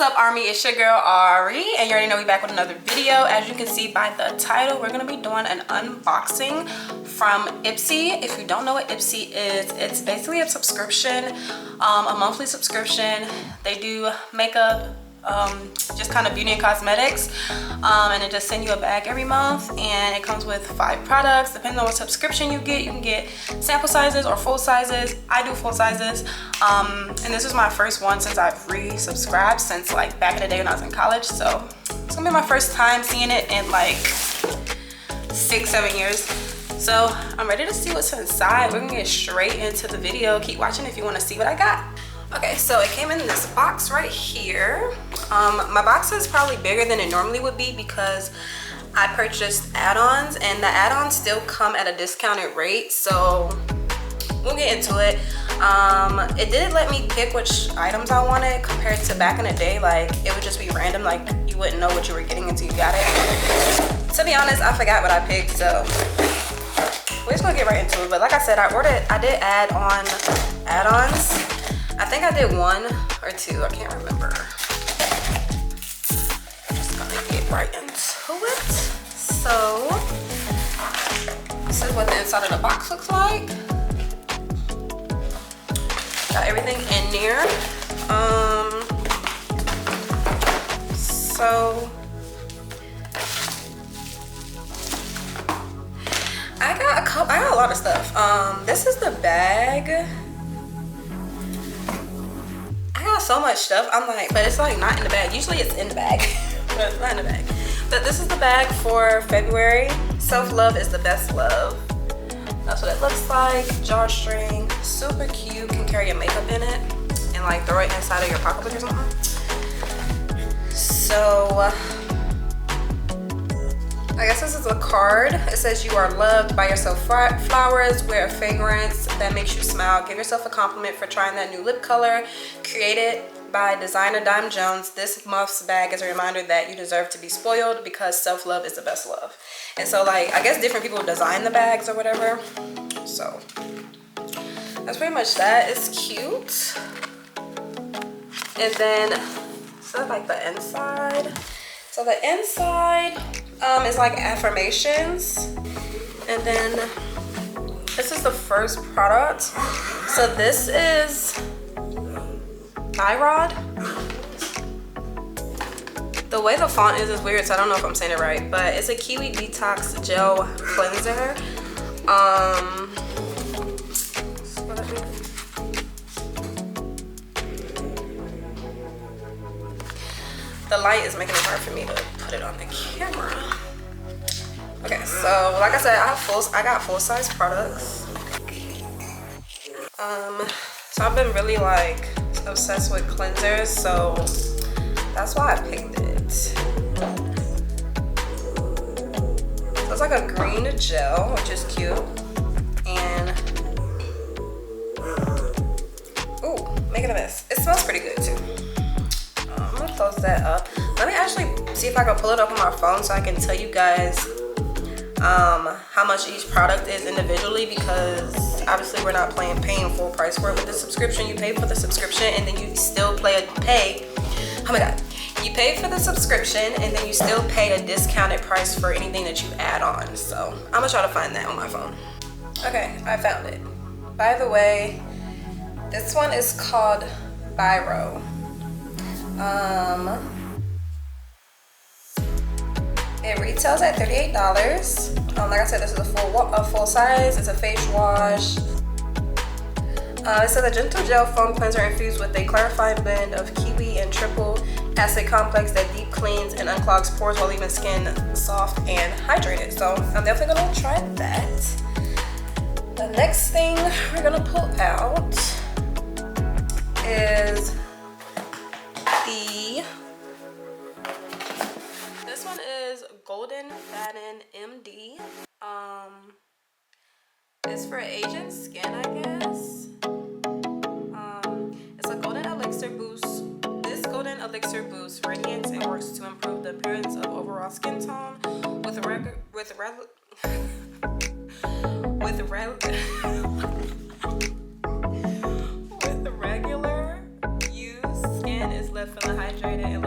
up, Army? It's your girl Ari, and you already know we back with another video. As you can see by the title, we're gonna be doing an unboxing from Ipsy. If you don't know what Ipsy is, it's basically a subscription, a monthly subscription. They do makeup, just kind of beauty and cosmetics, and it just send you a bag every month, and it comes with 5 products. Depending on what subscription you can get sample sizes or full sizes. I do full sizes, and this is my first one since I've resubscribed since like back in the day when I was in college, so it's gonna be my first time seeing it in like 6-7 years. So I'm ready to see what's inside. We're gonna get straight into the video. Keep watching if you want to see what I got. Okay, so it came in this box right here. My box is probably bigger than it normally would be because I purchased add-ons, and the add-ons still come at a discounted rate, so we'll get into it. It did let me pick which items I wanted compared to back in the day. Like, it would just be random, like you wouldn't know what you were getting until you got it. To be honest, I forgot what I picked, so we're just gonna get right into it. But like I said, I did add on add-ons. I think I did 1 or 2, I can't remember. Just gonna get right into it. So, this is what the inside of the box looks like. Got everything in there. So, I got a lot of stuff. This is the bag. I got so much stuff. I'm like, but it's like not in the bag. Usually it's in the bag, but it's not in the bag. But this is the bag for February. Self-love is the best love. That's what it looks like. Drawstring, super cute. Can carry your makeup in it and like throw it inside of your pocketbook or something. So I guess this is a card. It says you are loved. Buy yourself flowers. Wear a fragrance that makes you smile. Give yourself a compliment for trying that new lip color. Created by designer Dime Jones. This month's bag is a reminder that you deserve to be spoiled because self-love is the best love. And so, like, I guess different people design the bags or whatever. So that's pretty much that. It's cute. And then, so like the inside. So the inside is like affirmations, and then this is the first product. So this is Thyroid. The way the font is weird, so I don't know if I'm saying it right, but it's a Kiwi Detox Gel Cleanser. The light is making it hard for me to put it on the camera. Okay, so like I said, I got full-size products. So I've been really like obsessed with cleansers, so that's why I picked it. So it's like a green gel, which is cute. And ooh, making a mess. It smells pretty good too. I'm gonna close that up. Let me actually see if I can pull it up on my phone so I can tell you guys how much each product is individually, because obviously we're not paying full price for it. With the subscription, you pay for the subscription and then you still pay. Oh my god. You pay for the subscription and then you still pay a discounted price for anything that you add on. So I'm gonna try to find that on my phone. Okay, I found it. By the way, this one is called Biro. It retails at $38. Like I said, this is a full size. It's a face wash. It says a gentle gel foam cleanser infused with a clarifying blend of kiwi and triple acid complex that deep cleans and unclogs pores while leaving skin soft and hydrated. So I'm definitely gonna try that. The next thing we're gonna pull out is this one is Golden Fatten MD. It's for Asian skin, I guess. It's a golden elixir boost. This golden elixir boosts radiance and works to improve the appearance of overall skin tone with regular use. Skin is left feeling hydrated and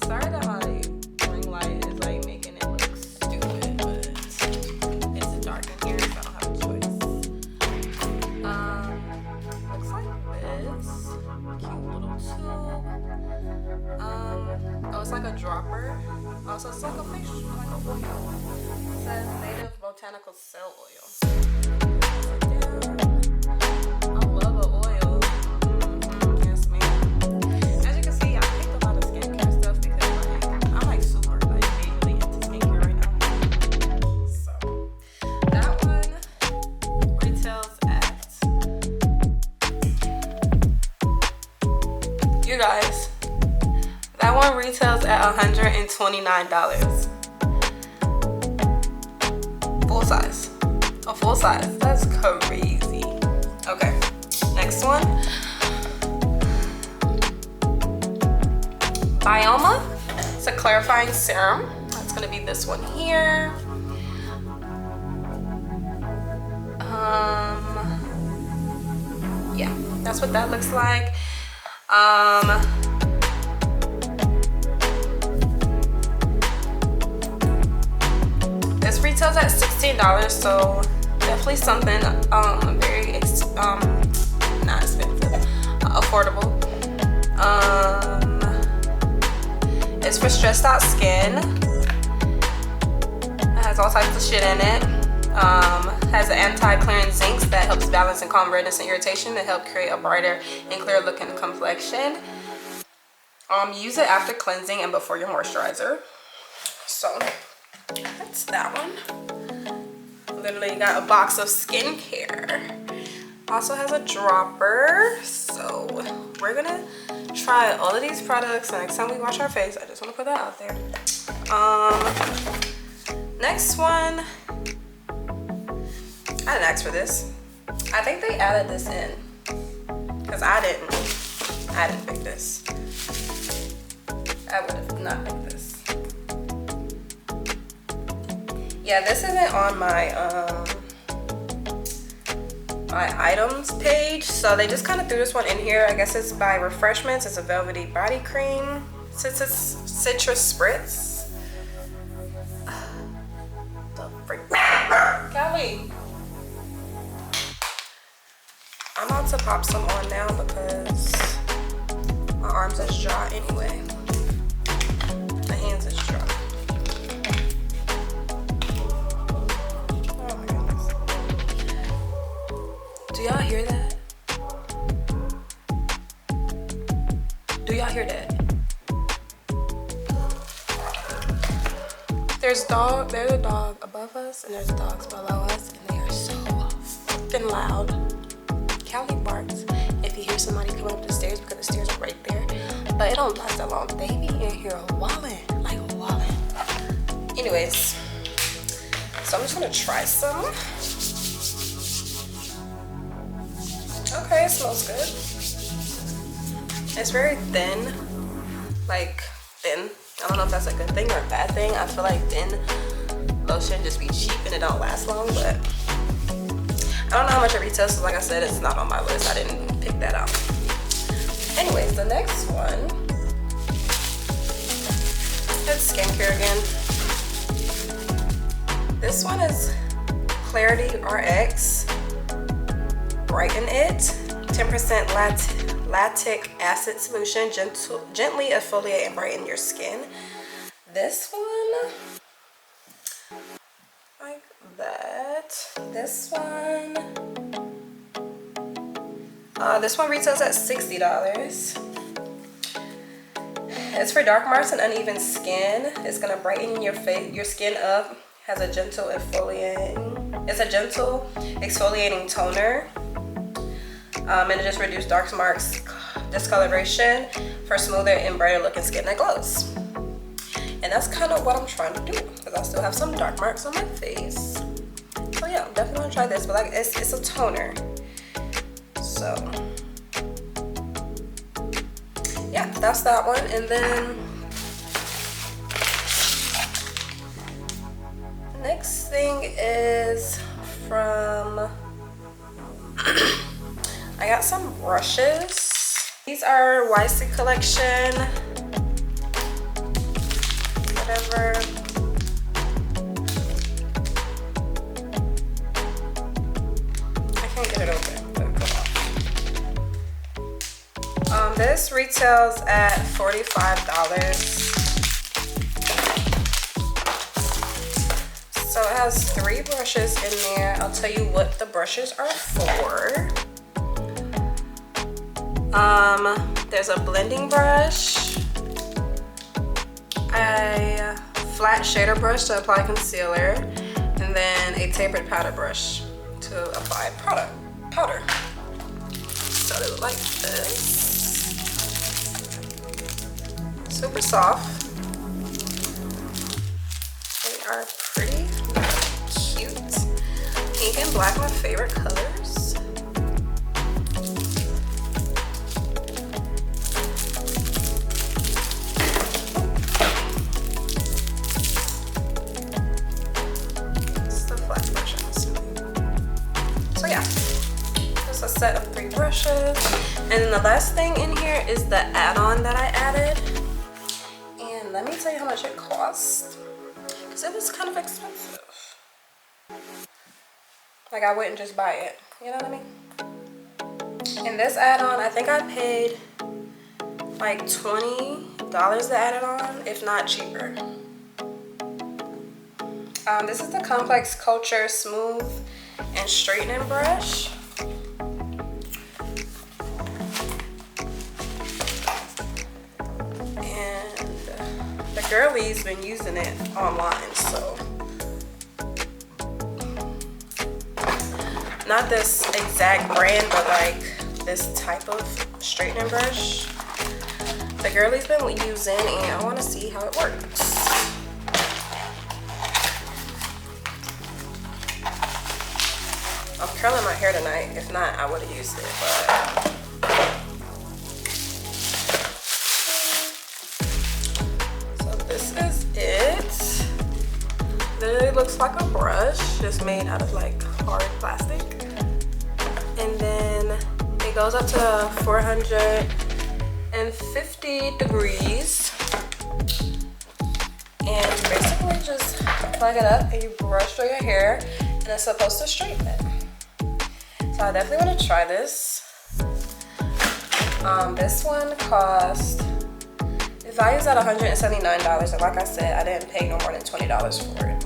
Sorry that my ring light is like making it look stupid, but it's dark in here, so I don't have a choice. Looks like this. Cute little tube. Oh, it's like a dropper. Also, it's like a fish, like a oil. It says native botanical cell oil. I love an oil. Yes, ma'am. As you can see, I picked a lot of skincare stuff because I'm like super majorly into skincare right now. So that one retails at, you guys, that one retails at $129. Full size. A full size. That's crazy. Okay. Next one. Bioma. It's a clarifying serum. That's gonna be this one here. Yeah, that's what that looks like. This retails at $16, so definitely something very not expensive, affordable. It's for stressed out skin. It has all types of shit in it. Has an anti-clearing zincs that helps balance and calm redness and irritation to help create a brighter and clearer looking complexion. Use it after cleansing and before your moisturizer. So that's that one. Literally got a box of skincare. Also has a dropper. So we're gonna try all of these products the next time we wash our face. I just want to put that out there. Next one, I didn't ask for this. I think they added this in because I didn't pick this. I would have not picked this. Yeah, this isn't on my my items page, so they just kind of threw this one in here. I guess it's by Refreshments. It's a velvety body cream. Citrus spritz. The freak. Kelly. I'm about to pop some on now because my arms is dry anyway. My hands is dry. Oh my goodness. Do y'all hear that? Do y'all hear that? There's a dog above us and there's dogs below us, and they are so fucking loud. Callie barks if you hear somebody coming up the stairs because the stairs are right there, but it don't last that long. They be in here walling, like walling. Anyways, so I'm just gonna try some. Okay, it smells good. It's very thin, like thin. I don't know if that's a good thing or a bad thing. I feel like thin lotion just be cheap and it don't last long, but I don't know how much it retails, so like I said, it's not on my list. I didn't pick that out. Anyways, the next one, it's skincare again. This one is Clarity RX Brighten It, 10% lactic acid solution, gently exfoliate and brighten your skin. This one, like that. This one retails at $60. It's for dark marks and uneven skin. It's gonna brighten your skin up. Has a gentle exfoliating. It's a gentle exfoliating toner. And it just reduces dark marks, discoloration for smoother and brighter looking skin that glows. And that's kind of what I'm trying to do because I still have some dark marks on my face. So yeah, I'm definitely gonna try this, but like it's a toner. So yeah, that's that one. And then next thing is from I got some brushes. These are YC collection whatever. I can't get it open, but go off. This retails at $45. So it has 3 brushes in there. I'll tell you what the brushes are for. There's a blending brush, a flat shader brush to apply concealer, and then a tapered powder brush to apply powder. So they look like this. Super soft. They are pretty cute. Pink and black, my favorite colors. Set of 3 brushes, and then the last thing in here is the add-on that I added, and let me tell you how much it cost, because it was kind of expensive. Like, I wouldn't just buy it, you know what I mean? And this add-on, I think I paid like $20 to add it on, if not cheaper. This is the Complex Culture Smooth and Straightening Brush. Girlie's been using it online, so not this exact brand, but like this type of straightening brush the girlie's been using, and I want to see how it works. I'm curling my hair tonight. If not, I would have used it, but literally looks like a brush just made out of like hard plastic, and then it goes up to 450 degrees, and you basically just plug it up and you brush through your hair, and it's supposed to straighten it. So I definitely want to try this. This one cost, the value's at $179, and like I said, I didn't pay no more than $20 for it.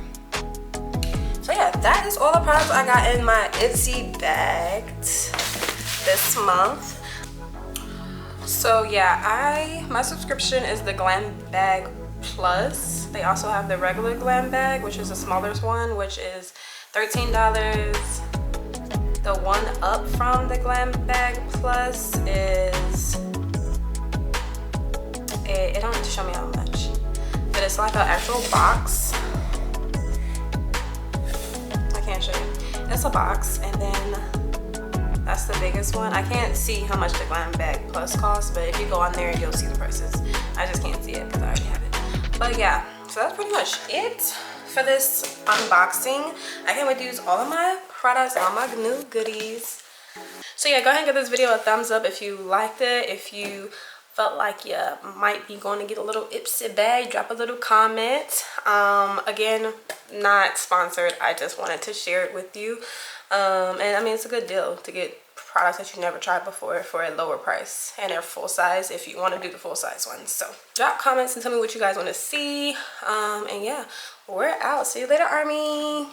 So yeah, that is all the products I got in my Ipsy bag this month. So yeah, my subscription is the Glam Bag Plus. They also have the regular Glam Bag, which is the smaller one, which is $13. The one up from the Glam Bag Plus is, it don't show me how much, but it's like an actual box. I can't show you. It's a box, and then that's the biggest one. I can't see how much the Glam Bag Plus costs, but if you go on there, you'll see the prices. I just can't see it because I already have it. But yeah, so that's pretty much it for this unboxing. I can't wait to use all of my products, all my new goodies. So yeah, go ahead and give this video a thumbs up if you liked it. If you felt like you might be going to get a little Ipsy bag, drop a little comment. Again, not sponsored, I just wanted to share it with you. And I mean, it's a good deal to get products that you never tried before for a lower price, and they're full size if you want to do the full size ones. So drop comments and tell me what you guys want to see. And yeah, we're out. See you later, army.